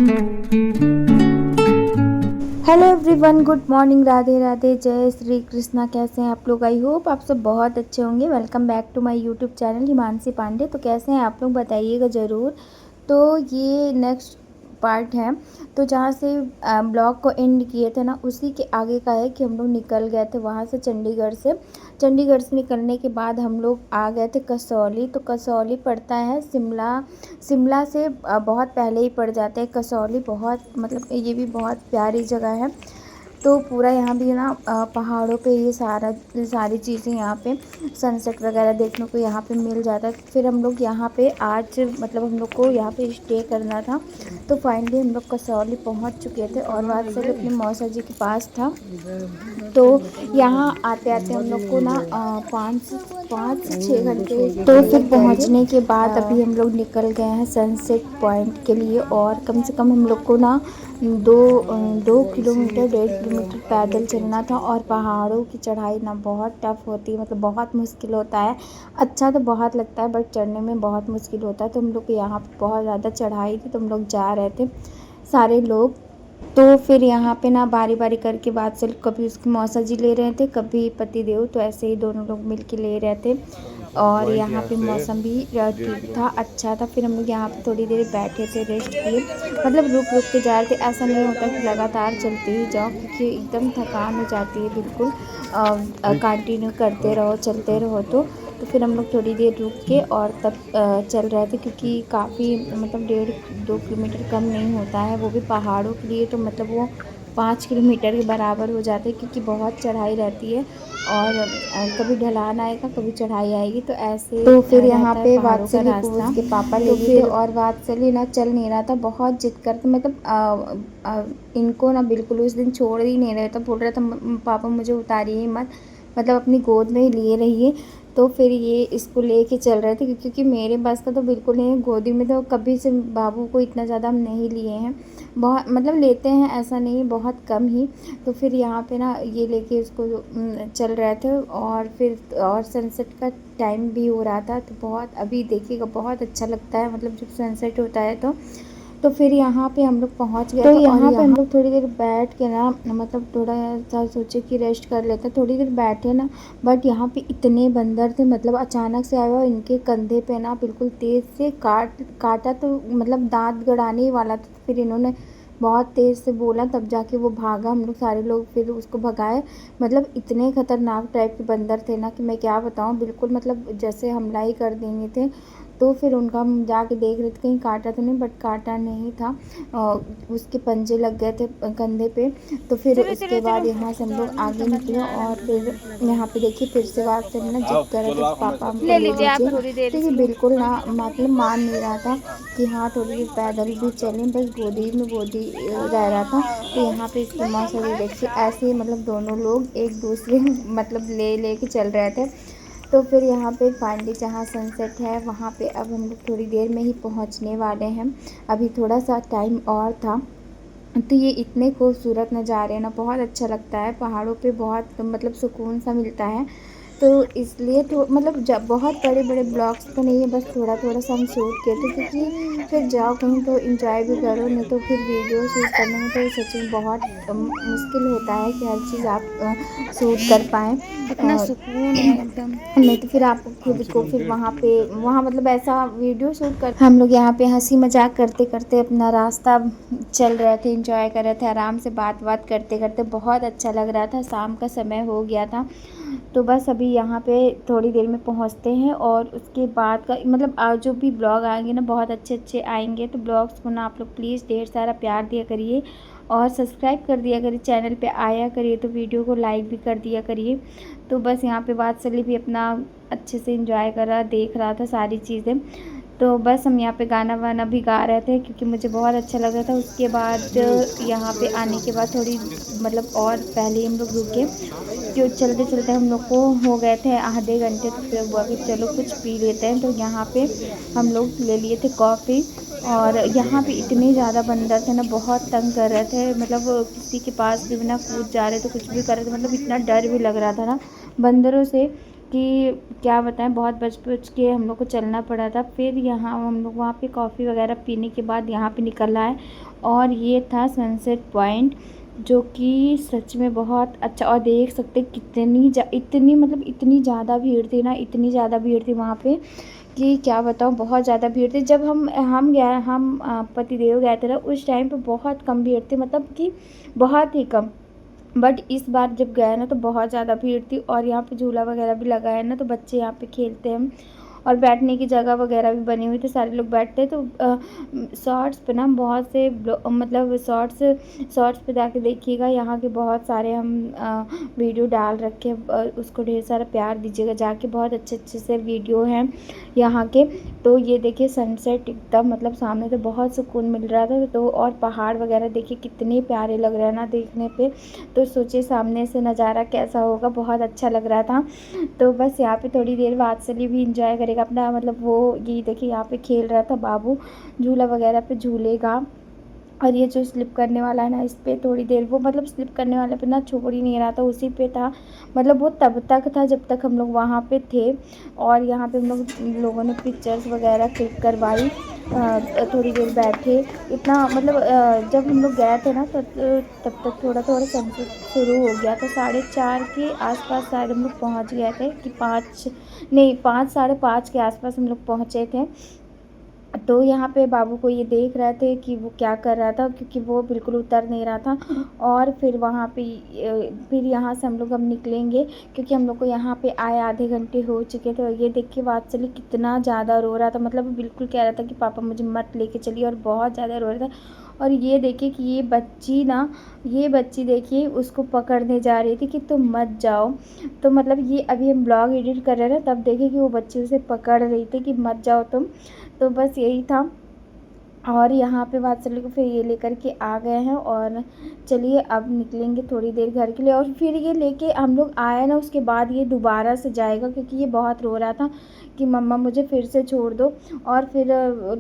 Hello everyone, good morning, Radhe Radhe, जय श्री कृष्णा। कैसे हैं आप लोग? आई होप आप सब बहुत अच्छे होंगे। Welcome back to my YouTube channel Himanshi Pandey. तो कैसे हैं आप लोग, बताइएगा ज़रूर। तो ये नेक्स्ट पार्ट है, तो जहाँ से ब्लॉग को एंड किए थे ना, उसी के आगे का है कि हम लोग निकल गए थे वहाँ से चंडीगढ़ से निकलने के बाद हम लोग आ गए थे कसौली। तो कसौली पड़ता है शिमला से बहुत पहले ही पड़ जाता है कसौली। बहुत मतलब ये भी बहुत प्यारी जगह है। तो पूरा यहाँ भी ना पहाड़ों पे ये सारी चीज़ें यहाँ पे सनसेट वगैरह देखने को यहाँ पे मिल जाता है। फिर हम लोग यहाँ पे आज मतलब हम लोग को यहाँ पे स्टे करना था। तो फाइनली हम लोग कसौली पहुँच चुके थे और वहाँ से अपने मौसा जी के पास था। तो यहाँ आते आते हम लोग को ना 5 से 6 घंटे तो फिर पहुँचने के बाद अभी हम लोग निकल गए हैं सनसेट पॉइंट के लिए। और कम से कम हम लोग को ना 2 किलोमीटर 1.5 किलोमीटर पैदल चलना था। और पहाड़ों की चढ़ाई ना बहुत टफ़ होती है, मतलब बहुत मुश्किल होता है। अच्छा तो बहुत लगता है बट चढ़ने में बहुत मुश्किल होता है। तो हम लोग को यहाँ पर बहुत ज़्यादा चढ़ाई थी, तो हम लोग जा रहे थे सारे लोग। तो फिर यहाँ पे ना बारी बारी करके बात चल, कभी उसके मौसा जी ले रहे थे, कभी पति देव, तो ऐसे ही दोनों लोग मिल के ले रहे थे। और यहाँ पे मौसम भी ठीक था, अच्छा था। फिर हम लोग यहाँ पे थोड़ी देर बैठे थे, रेस्ट किए, मतलब रुक रुक के जा रहे थे। ऐसा नहीं होता कि लगातार चलते ही जाओ, क्योंकि एकदम थकान हो जाती है बिल्कुल। कंटिन्यू करते रहो, चलते रहो। तो फिर हम लोग थोड़ी देर रुक के और तब चल रहे थे, क्योंकि काफ़ी मतलब 1.5-2 किलोमीटर कम नहीं होता है, वो भी पहाड़ों के लिए। तो मतलब वो 5 किलोमीटर के बराबर हो जाते हैं, क्योंकि बहुत चढ़ाई रहती है। और कभी ढलान आएगा, कभी चढ़ाई आएगी, तो ऐसे तो फिर यहाँ पे वात्सल्य को उसके पापा ले गए थे। और वात्सल्य ना चल नहीं रहा था, बहुत जिद करते, मतलब इनको ना बिल्कुल उस दिन छोड़ ही नहीं रहे थे। बोल रहा था पापा मुझे उतारिए मत, मतलब अपनी गोद में ही लिए रहिए। तो फिर ये इसको लेके चल रहे थे, क्योंकि मेरे बस का तो बिल्कुल नहीं। गोदी में तो कभी से बाबू को इतना ज़्यादा हम नहीं लिए हैं, बहुत मतलब लेते हैं ऐसा नहीं, बहुत कम ही। तो फिर यहाँ पे ना ये लेके उसको चल रहे थे। और फिर और सनसेट का टाइम भी हो रहा था, तो बहुत अभी देखिएगा बहुत अच्छा लगता है, मतलब जब सनसेट होता है तो फिर यहाँ पे हम लोग पहुँच गए। तो यहाँ पे हम लोग थोड़ी देर बैठ के ना, मतलब थोड़ा सा सोचे कि रेस्ट कर लेते, थोड़ी देर बैठे ना। बट यहाँ पे इतने बंदर थे, मतलब अचानक से आया हुआ, इनके कंधे पे ना बिल्कुल तेज़ से काटा, तो मतलब दांत गड़ाने ही वाला था। फिर इन्होंने बहुत तेज़ से बोला, तब जाके वो भागा। हम लोग सारे लोग फिर उसको भगाए। मतलब इतने ख़तरनाक टाइप के बंदर थे ना कि मैं क्या बताऊँ, बिल्कुल मतलब जैसे हमला ही कर देंगे थे। तो फिर उनका हम जाके देख रहे थे कहीं काटा तो नहीं, बट काटा नहीं था। उसके पंजे लग गए थे कंधे पे। तो फिर उसके बाद यहाँ से हम लोग आगे निकले। और फिर यहाँ पे देखिए फिर से बात चली ना, जिद कर रहे थे पापा हमको ले लीजिए। तो ये बिल्कुल ना मतलब मान नहीं रहा था कि हाँ थोड़ी देर पैदल भी चलें, बस गोदी में गोदी रह रहा था। तो यहाँ पे इसके मौसा जी देखिए ऐसे ही, मतलब दोनों लोग एक दूसरे मतलब ले के चल रहे थे। तो फिर यहाँ पे फाइनली जहाँ सनसेट है वहाँ पे अब हम लोग थोड़ी देर में ही पहुँचने वाले हैं। अभी थोड़ा सा टाइम और था। तो ये इतने खूबसूरत नज़ारे ना, बहुत अच्छा लगता है पहाड़ों पे, बहुत मतलब सुकून सा मिलता है। तो इसलिए तो मतलब जब बहुत बड़े बड़े ब्लॉग्स तो नहीं है, बस थोड़ा थोड़ा सा हम शूट किए थे, क्योंकि फिर जाओ कहीं तो इंजॉय भी करो, नहीं तो फिर वीडियो शूट करने में तो सच में बहुत मुश्किल होता है कि हर चीज़ आप शूट कर पाएँ। इतना सुकून है एकदम। नहीं तो फिर आप खुद को फिर वहाँ मतलब ऐसा वीडियो शूट कर, हम लोग यहाँ पे हंसी मजाक करते करते अपना रास्ता चल रहे थे, एंजॉय कर रहे थे आराम से, बात बात करते करते। बहुत अच्छा लग रहा था, शाम का समय हो गया था। तो बस अभी यहाँ पे थोड़ी देर में पहुँचते हैं। और उसके बाद का मतलब आज जो भी ब्लॉग आएंगे ना, बहुत अच्छे अच्छे आएंगे। तो ब्लॉग्स को ना आप लोग प्लीज़ ढेर सारा प्यार दिया करिए, और सब्सक्राइब कर दिया करिए, चैनल पे आया करिए तो वीडियो को लाइक भी कर दिया करिए। तो बस यहाँ पे वात्सल्य भी अपना अच्छे से एंजॉय कर रहा, देख रहा था सारी चीज़ें। तो बस हम यहाँ पे गाना वाना भी गा रहे थे, क्योंकि मुझे बहुत अच्छा लग रहा था। उसके बाद यहाँ पे आने के बाद थोड़ी मतलब और पहले ही हम लोग रुके, जो चलते चलते हम लोग को हो गए थे आधे घंटे। तो फिर हुआ कि चलो कुछ पी लेते हैं। तो यहाँ पे हम लोग ले लिए थे कॉफ़ी। और यहाँ पे इतने ज़्यादा बंदर थे ना, बहुत तंग कर रहे थे, मतलब किसी के पास भी ना कूद जा रहे थे, कुछ भी कर रहे थे, मतलब इतना डर भी लग रहा था ना बंदरों से। कि क्या बताएं, बहुत बच बच के हम लोग को चलना पड़ा था। फिर यहाँ हम लोग वहाँ पे कॉफ़ी वगैरह पीने के बाद यहाँ पे निकल आए और ये था सनसेट पॉइंट, जो कि सच में बहुत अच्छा। और देख सकते इतनी मतलब इतनी ज़्यादा भीड़ थी ना, इतनी ज़्यादा भीड़ थी वहाँ पे कि क्या बताऊँ, बहुत ज़्यादा भीड़ थी। जब हम पतिदेव गए थे ना, उस टाइम पे बहुत कम भीड़ थी, मतलब कि बहुत ही कम। बट इस बार जब गए ना तो बहुत ज़्यादा भीड़ थी। और यहाँ पे झूला वगैरह भी लगा है ना, तो बच्चे यहाँ पे खेलते हैं और बैठने की जगह वगैरह भी बनी हुई थी, सारे लोग बैठते हैं। तो शॉर्ट्स पे ना बहुत से मतलब शॉर्ट्स पे जाके देखिएगा, यहाँ के बहुत सारे हम वीडियो डाल रखे हैं, उसको ढेर सारा प्यार दीजिएगा जाके, बहुत अच्छे अच्छे से वीडियो हैं यहाँ के। तो ये देखिए सनसेट एकदम मतलब सामने से बहुत सुकून मिल रहा था। तो और पहाड़ वगैरह देखिए कितने प्यारे लग रहे हैं ना देखने पे। तो सोचिए सामने से नज़ारा कैसा होगा, बहुत अच्छा लग रहा था। तो बस यहाँ पे थोड़ी देर बाद वात्सल्य भी इंजॉय करेगा अपना, मतलब वो ये देखिए यहाँ पे खेल रहा था बाबू, झूला वगैरह पे झूलेगा। और ये जो स्लिप करने वाला है ना, इस पे थोड़ी देर वो मतलब स्लिप करने वाले पे ना छोड़ ही नहीं रहा था, उसी पे था। मतलब वो तब तक था जब तक हम लोग वहाँ पे थे। और यहाँ पे लोगों ने पिक्चर्स वगैरह क्लिक करवाई, थोड़ी देर बैठे। इतना मतलब जब हम लोग गए थे ना तो तब तक थोड़ा थोड़ा सनसेट शुरू हो गया था। 4:30 के आसपास शायद हम लोग पहुँच गए थे, कि 5 नहीं 5 साढ़े 5 के आसपास हम लोग पहुँचे थे। तो यहाँ पे बाबू को ये देख रहे थे कि वो क्या कर रहा था, क्योंकि वो बिल्कुल उतर नहीं रहा था। और फिर वहाँ पे फिर यहाँ से हम लोग अब निकलेंगे, क्योंकि हम लोग को यहाँ पे आए आधे घंटे हो चुके थे। और ये देख के वात्सल्य कितना ज़्यादा रो रहा था, मतलब वो बिल्कुल कह रहा था कि पापा मुझे मत लेके चलिए, और बहुत ज़्यादा रो रहा था। और ये देखिए कि ये बच्ची देखिए उसको पकड़ने जा रही थी कि तुम मत जाओ। तो मतलब ये अभी हम ब्लॉग एडिट कर रहे हैं ना, तब देखिए कि वो बच्ची उसे पकड़ रही थी कि मत जाओ तुम। तो बस यही था। और यहाँ पे वात्सल्य को फिर ये लेकर के आ गए हैं, और चलिए अब निकलेंगे थोड़ी देर घर के लिए। और फिर ये लेके हम लोग आए ना, उसके बाद ये दोबारा से जाएगा, क्योंकि ये बहुत रो रहा था कि मम्मा मुझे फिर से छोड़ दो। और फिर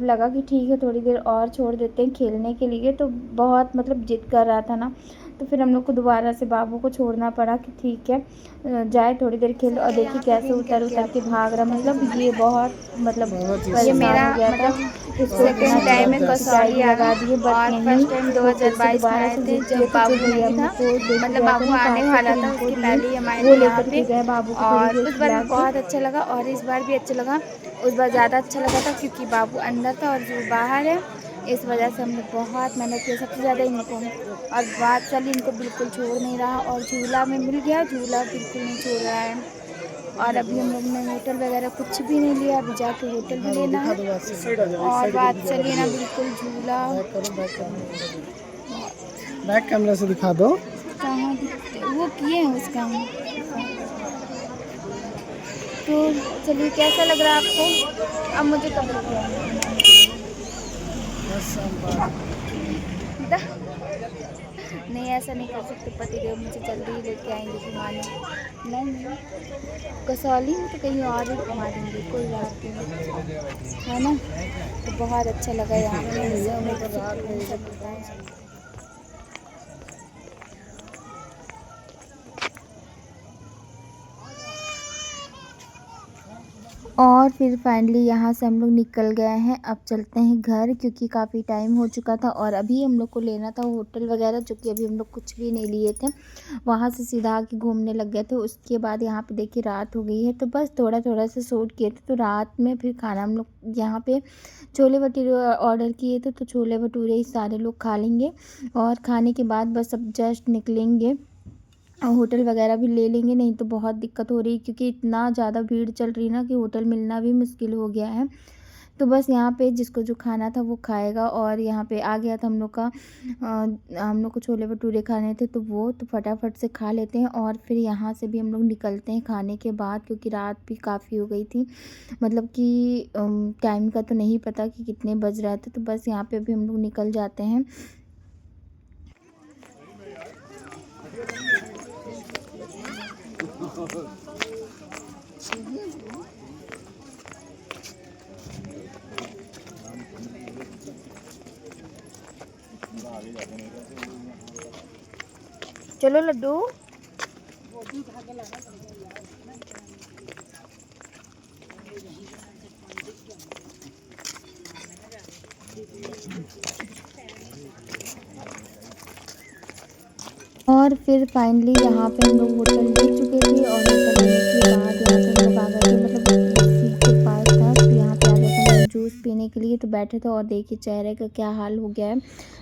लगा कि ठीक है थोड़ी देर और छोड़ देते हैं खेलने के लिए, तो बहुत मतलब जिद कर रहा था ना। तो फिर हम लोग को दोबारा से बाबू को छोड़ना पड़ा कि ठीक है जाए थोड़ी देर खेल। और देखिए कैसे उतर के भाग रहा, मतलब ये बहुत मतलब ये परेशान मेरा हो गया था। मतलब इसको इतना सेकंड टाइम है पिटाई कसौली भी आना। लगा दिए, बट और नहीं, फर्स्ट टाइम वो फिर से 2022 में दोबारा आए से थे जिद किए। जब तो जो बाबू भैया नहीं हम था, लोग को लेके मतलब गए थे बाबू ना आने पास से, वाला फिर था, इनको उसके दिए, पहले ही हम आए वो थे यहाँ लेकर पे। के गए बाबू को थोड़ी और देर उस बार खिला भी के। बहुत अच्छा लगा और इस बार भी अच्छा लगा। उस बार ज़्यादा अच्छा लगा था क्योंकि बाबू अंदर था और जो बाहर है, इस वजह से हमने बहुत मेहनत की सबसे ज़्यादा इनको। और बात चली, इनको बिल्कुल छोड़ नहीं रहा। और झूला में मिल गया, झूला बिल्कुल नहीं छोड़ रहा है। और अभी हम लोग ने होटल वगैरह कुछ भी नहीं लिया, अभी जाके होटल भी लेना है। और बात चलिए ना, बिल्कुल झूला बैक कैमरा से दिखा दो। कहाँ दिखते वो किए हैं उसका। तो चलिए, कैसा लग रहा है आपको? अब मुझे कब लेके आएंगे घुमाने के लिए? नहीं, ऐसा नहीं कर सकते, पतिदेव मुझे जल्दी ही लेके आएंगे घुमाने। नहीं, कसौली में तो कहीं और भी घुमा देंगे, कोई बात नहीं है ना। तो बहुत अच्छा लगा यहाँ पे, सब मिलता है। और फिर फाइनली यहाँ से हम लोग निकल गए हैं। अब चलते हैं घर, क्योंकि काफ़ी टाइम हो चुका था। और अभी हम लोग को लेना था होटल वगैरह, जो कि अभी हम लोग कुछ भी नहीं लिए थे। वहाँ से सीधा आके घूमने लग गए थे। उसके बाद यहाँ पे देखिए रात हो गई है, तो बस थोड़ा थोड़ा सा शूट किए थे। तो रात में फिर खाना हम लोग यहाँ पे छोले भटूरे ऑर्डर किए थे, तो छोले भटूरे ही सारे लोग खा लेंगे। और खाने के बाद बस अब जस्ट निकलेंगे, होटल वगैरह भी ले लेंगे, नहीं तो बहुत दिक्कत हो रही, क्योंकि इतना ज़्यादा भीड़ चल रही ना कि होटल मिलना भी मुश्किल हो गया है। तो बस यहाँ पे जिसको जो खाना था वो खाएगा। और यहाँ पे आ गया था हम लोग को छोले भटूरे खाने थे, तो वो तो फटाफट से खा लेते हैं। और फिर यहाँ से भी हम लोग निकलते हैं खाने के बाद, क्योंकि रात भी काफ़ी हो गई थी, मतलब कि टाइम का तो नहीं पता कि कितने बज रहे थे। तो बस यहाँ पे भी हम लोग निकल जाते हैं। चलो लड्डू। और फिर फाइनली यहाँ पे हम लोग होटल ले चुके थे और होटल लेने के बाद यहाँ पे हम लोग आ गए थे, मतलब सी के पास था, तो यहाँ पे आ गए थे हम लोग जूस पीने के लिए। तो बैठे थे और देखिए चेहरे का क्या हाल हो गया है,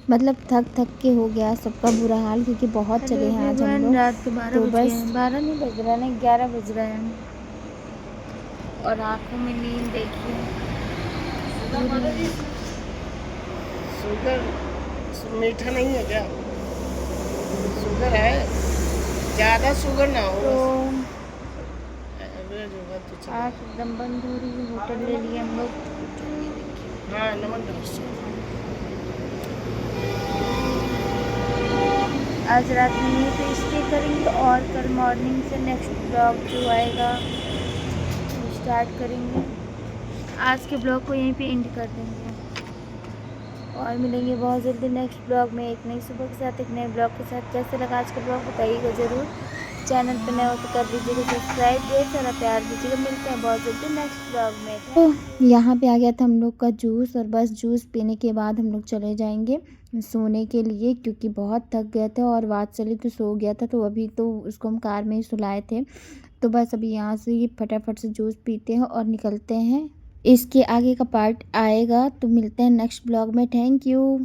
मतलब थक थक के हो गया सबका बुरा हाल, क्योंकि बहुत चले हैं आज हम लोग। रात के 12 तो बज गए बस हैं, 12 नहीं बज रहा है, 11 बज रहे हैं और आंखों में नींद देखिए। शुगर मीठा नहीं है क्या? शुगर है, ज़्यादा शुगर ना हो। तो एवरेज होगा तो चलेगा। आँख एकदम बंद हो रही है। होटल ले लिए हम लोग। हाँ, नमन नमस्ते। आज रात में यहीं पे स्टे करेंगे और कल मॉर्निंग से नेक्स्ट ब्लॉग जो आएगा वो स्टार्ट करेंगे। आज के ब्लॉग को यहीं पे एंड कर देंगे और मिलेंगे बहुत जल्दी नेक्स्ट ब्लॉग में एक नई सुबह के साथ, एक नए ब्लॉग के साथ। कैसे लगा आज का ब्लॉग बताइएगा ज़रूर। चैनल पर नए हो तो कर दीजिएगा सब्सक्राइब, ढेर सारा प्यार दीजिएगा। मिलते हैं बहुत जल्दी नेक्स्ट ब्लॉग में। तो यहाँ पे आ गया था हम लोग का जूस, और बस जूस पीने के बाद हम लोग चले जाएंगे सोने के लिए, क्योंकि बहुत थक गए थे और बात चली तो सो गया था। तो अभी तो उसको हम कार में ही सुलाए थे। तो बस अभी यहाँ से ये फटाफट से जूस पीते हैं और निकलते हैं। इसके आगे का पार्ट आएगा, तो मिलते हैं नेक्स्ट ब्लॉग में। Thank you.